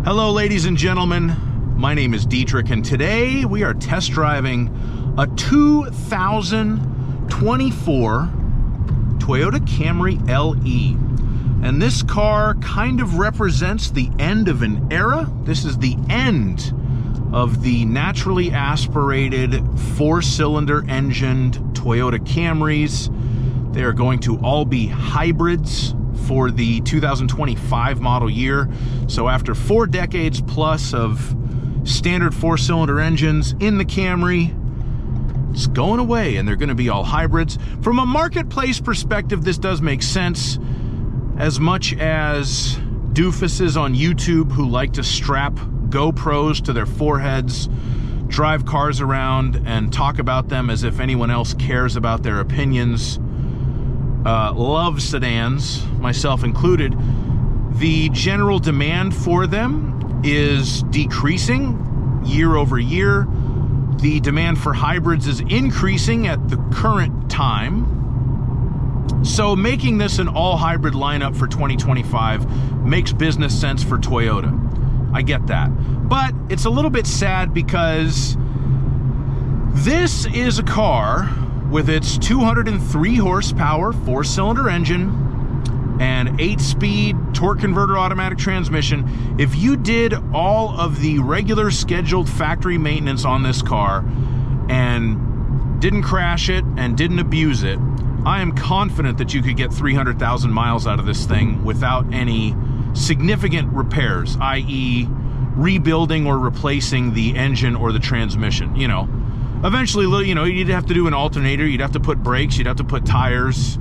Hello, ladies and gentlemen. My name is Dietrich, and today we are test driving a 2024 Toyota Camry LE. And this car kind of represents the end of an era. This is the end of the naturally aspirated four-cylinder engined Toyota Camrys. They are going to all be hybrids for the 2025 model year. So after 4 decades plus of standard four-cylinder engines in the Camry, it's going away and they're going to be all hybrids. From a marketplace perspective, this does make sense, as much as doofuses on YouTube who like to strap GoPros to their foreheads, drive cars around and talk about them as if anyone else cares about their opinions, love sedans, myself included. The general demand for them is decreasing year over year. The demand for hybrids is increasing at the current time. So making this an all-hybrid lineup for 2025 makes business sense for Toyota. I get that. But it's a little bit sad because this is a car with its 203 horsepower four-cylinder engine and 8-speed torque converter automatic transmission. If you did all of the regular scheduled factory maintenance on this car and didn't crash it and didn't abuse it, I am confident that you could get 300,000 miles out of this thing without any significant repairs, i.e. rebuilding or replacing the engine or the transmission. You know, eventually, you know, you'd have to do an alternator, you'd have to put brakes, you'd have to put tires,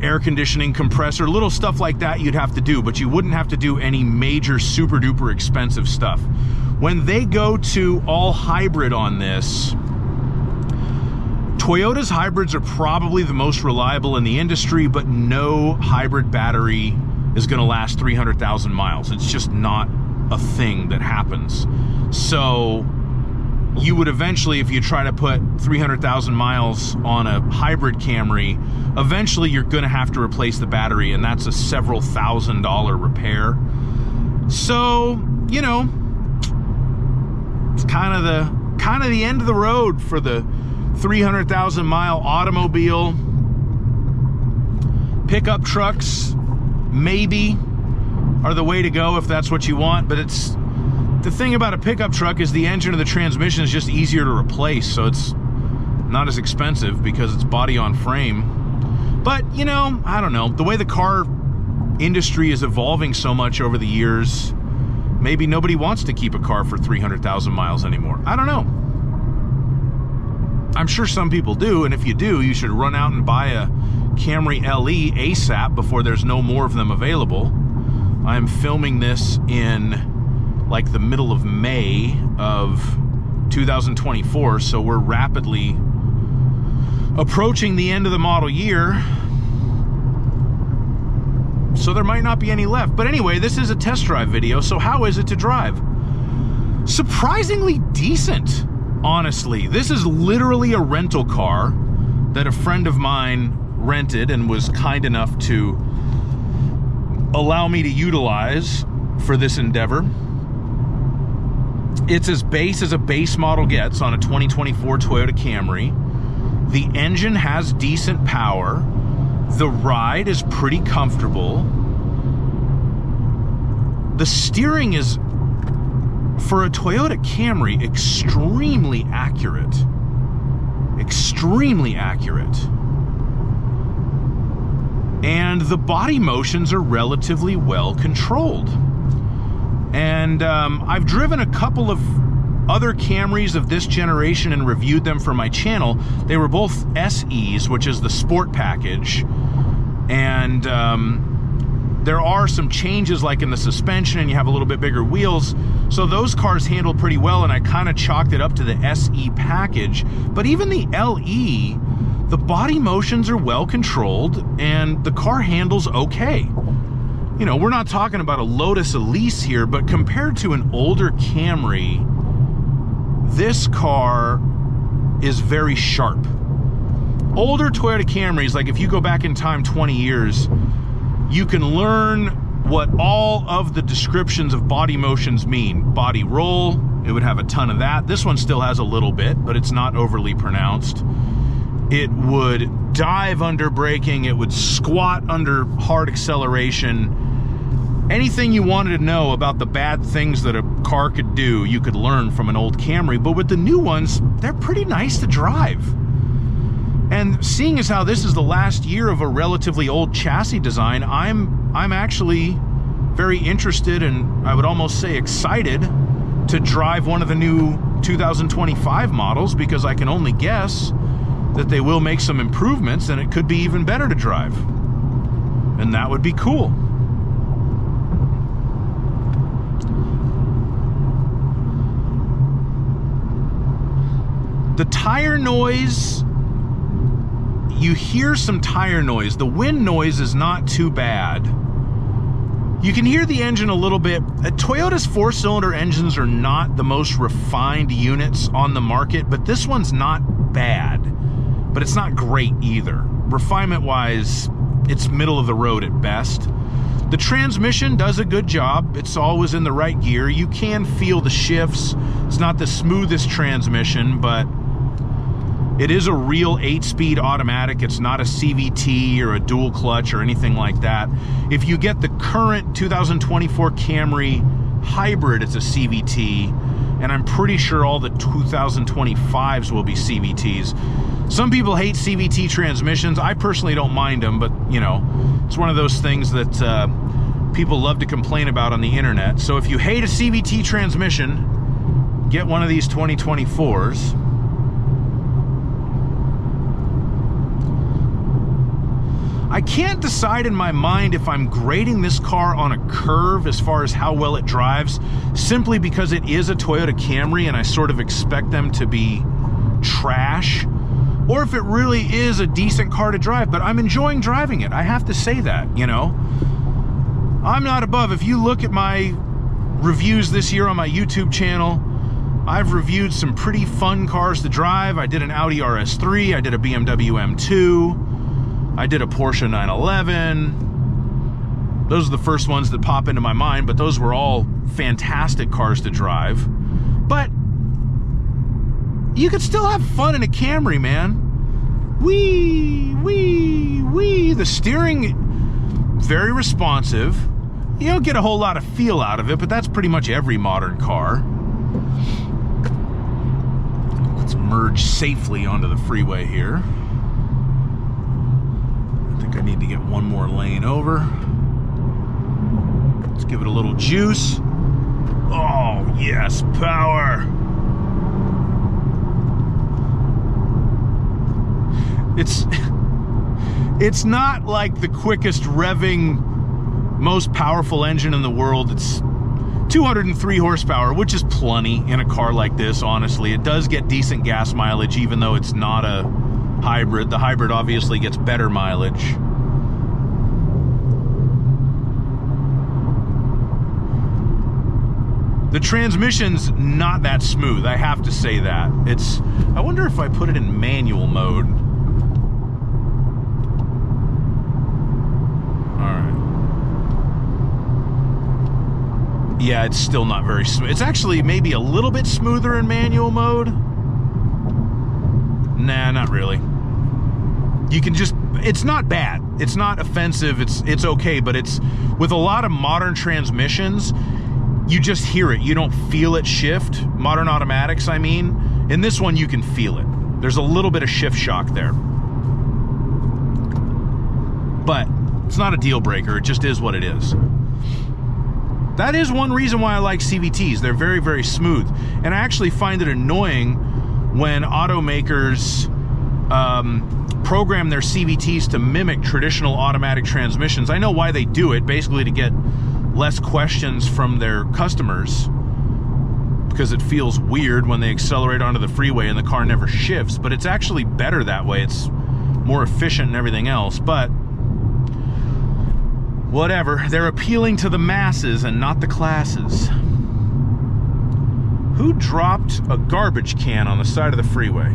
air conditioning, compressor, little stuff like that you'd have to do, but you wouldn't have to do any major super duper expensive stuff. When they go to all hybrid on this, Toyota's hybrids are probably the most reliable in the industry, but no hybrid battery is going to last 300,000 miles. It's just not a thing that happens. So you would eventually, if you try to put 300,000 miles on a hybrid Camry, eventually you're going to have to replace the battery, and that's a several $1,000 repair. So, you know, it's kind of the end of the road for the 300,000 mile automobile. Pickup trucks maybe are the way to go if that's what you want, but it's the thing about a pickup truck is the engine or the transmission is just easier to replace, so it's not as expensive because it's body on frame. But, you know, I don't know, the way the car industry is evolving so much over the years, maybe nobody wants to keep a car for 300,000 miles anymore. I don't know. I'm sure some people do, and if you do, you should run out and buy a Camry LE ASAP before there's no more of them available. I'm filming this in like the middle of May of 2024, so we're rapidly approaching the end of the model year, so there might not be any left. But anyway, this is a test drive video, so how is it to drive? Surprisingly decent, honestly. This is literally a rental car that a friend of mine rented and was kind enough to allow me to utilize for this endeavor. It's as base as a base model gets on a 2024 Toyota Camry. The engine has decent power. The ride is pretty comfortable. The steering is, for a Toyota Camry, extremely accurate. Extremely accurate. And the body motions are relatively well controlled. And I've driven a couple of other Camrys of this generation and reviewed them for my channel. They were both SEs, which is the sport package. And there are some changes like in the suspension, and you have a little bit bigger wheels. So those cars handle pretty well, and I kind of chalked it up to the SE package. But even the LE, the body motions are well controlled, and the car handles okay. You know, we're not talking about a Lotus Elise here, but compared to an older Camry, this car is very sharp. Older Toyota Camrys, like if you go back in time 20 years, you can learn what all of the descriptions of body motions mean. Body roll, it would have a ton of that. This one still has a little bit, but it's not overly pronounced. It would dive under braking, it would squat under hard acceleration. Anything you wanted to know about the bad things that a car could do, you could learn from an old Camry. But with the new ones, they're pretty nice to drive. And seeing as how this is the last year of a relatively old chassis design, I'm actually very interested, and I would almost say excited, to drive one of the new 2025 models, because I can only guess that they will make some improvements and it could be even better to drive. And that would be cool. The tire noise, you hear some tire noise. The wind noise is not too bad. You can hear the engine a little bit. Toyota's 4-cylinder engines are not the most refined units on the market, but this one's not bad, but it's not great either. Refinement-wise, it's middle of the road at best. The transmission does a good job. It's always in the right gear. You can feel the shifts. It's not the smoothest transmission, but it is a real 8-speed automatic. It's not a CVT or a dual clutch or anything like that. If you get the current 2024 Camry hybrid, it's a CVT, and I'm pretty sure all the 2025s will be CVTs. Some people hate CVT transmissions. I personally don't mind them, but you know, it's one of those things that people love to complain about on the internet. So if you hate a CVT transmission, get one of these 2024s. I can't decide in my mind if I'm grading this car on a curve as far as how well it drives, simply because it is a Toyota Camry and I sort of expect them to be trash, or if it really is a decent car to drive. But I'm enjoying driving it. I have to say that, you know. I'm not above. If you look at my reviews this year on my YouTube channel, I've reviewed some pretty fun cars to drive. I did an Audi RS3, I did a BMW M2, I did a Porsche 911. Those are the first ones that pop into my mind, but those were all fantastic cars to drive. But you could still have fun in a Camry, man. Wee, wee, wee. The steering, very responsive. You don't get a whole lot of feel out of it, but that's pretty much every modern car. Let's merge safely onto the freeway here. I need to get one more lane over. Let's give it a little juice. Oh, yes, power. It's not like the quickest revving, most powerful engine in the world. It's 203 horsepower, which is plenty in a car like this, honestly. It does get decent gas mileage, even though it's not a hybrid. The hybrid obviously gets better mileage. The transmission's not that smooth, I have to say that. I wonder if I put it in manual mode. Alright. Yeah, it's still not very smooth. It's actually maybe a little bit smoother in manual mode. Nah, not really. You can just, it's not bad. It's not offensive, it's okay, but it's, with a lot of modern transmissions, you just hear it. You don't feel it shift. Modern automatics, I mean. In this one, you can feel it. There's a little bit of shift shock there. But it's not a deal breaker. It just is what it is. That is one reason why I like CVTs. They're very, very smooth. And I actually find it annoying when automakers program their CVTs to mimic traditional automatic transmissions. I know why they do it, basically to get less questions from their customers, because it feels weird when they accelerate onto the freeway and the car never shifts, but it's actually better that way. It's more efficient and everything else, but whatever. They're appealing to the masses and not the classes. Who dropped a garbage can on the side of the freeway?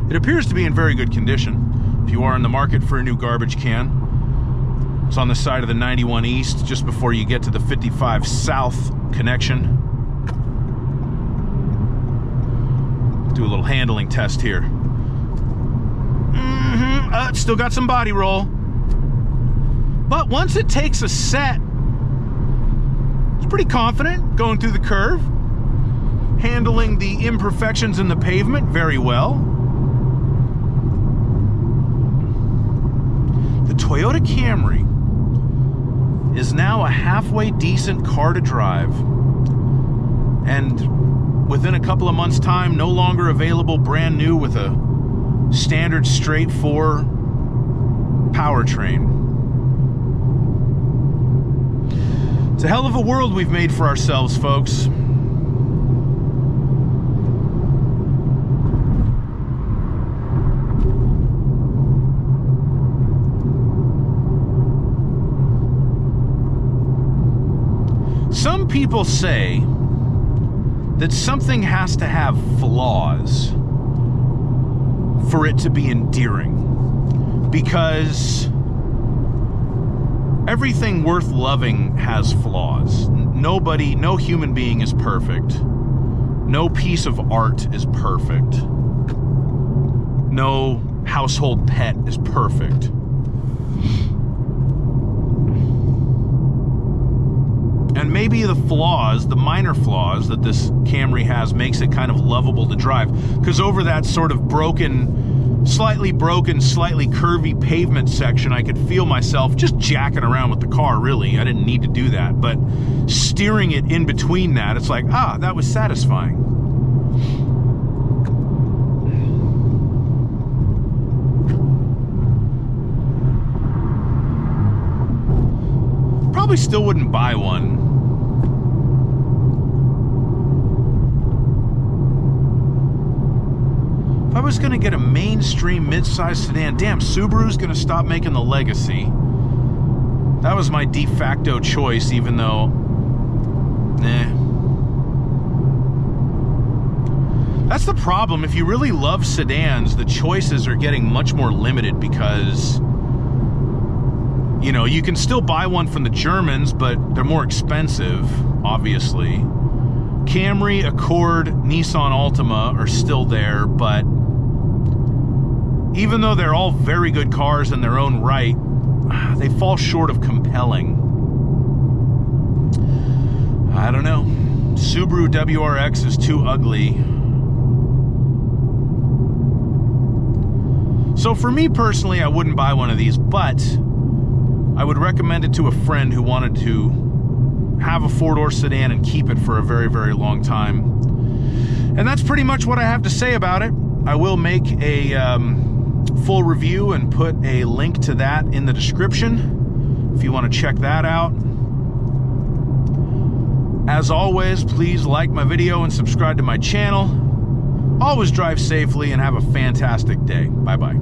It appears to be in very good condition. If you are in the market for a new garbage can, It's on the side of the 91 East, just before you get to the 55 South connection. Do a little handling test here. It's still got some body roll. But once it takes a set, it's pretty confident going through the curve. Handling the imperfections in the pavement very well. The Toyota Camry is now a halfway decent car to drive. And within a couple of months' time, no longer available brand new with a standard straight 4 powertrain. It's a hell of a world we've made for ourselves, folks. Some people say that something has to have flaws for it to be endearing, because everything worth loving has flaws. No human being is perfect. No piece of art is perfect. No household pet is perfect. And maybe the flaws, the minor flaws that this Camry has, makes it kind of lovable to drive. Because over that sort of slightly broken, slightly curvy pavement section, I could feel myself just jacking around with the car, really. I didn't need to do that. But steering it in between that, it's like, that was satisfying. Probably still wouldn't buy one. If I was gonna get a mainstream mid-size sedan, damn, Subaru's gonna stop making the Legacy. That was my de facto choice, even though, That's the problem. If you really love sedans, the choices are getting much more limited because, you know, you can still buy one from the Germans, but they're more expensive, obviously. Camry, Accord, Nissan Altima are still there, but even though they're all very good cars in their own right, they fall short of compelling. I don't know. Subaru WRX is too ugly. So for me personally, I wouldn't buy one of these, but I would recommend it to a friend who wanted to have a 4-door sedan and keep it for a very, very long time. And that's pretty much what I have to say about it. I will make a full review and put a link to that in the description if you want to check that out. As always, please like my video and subscribe to my channel. Always drive safely and have a fantastic day. Bye-bye.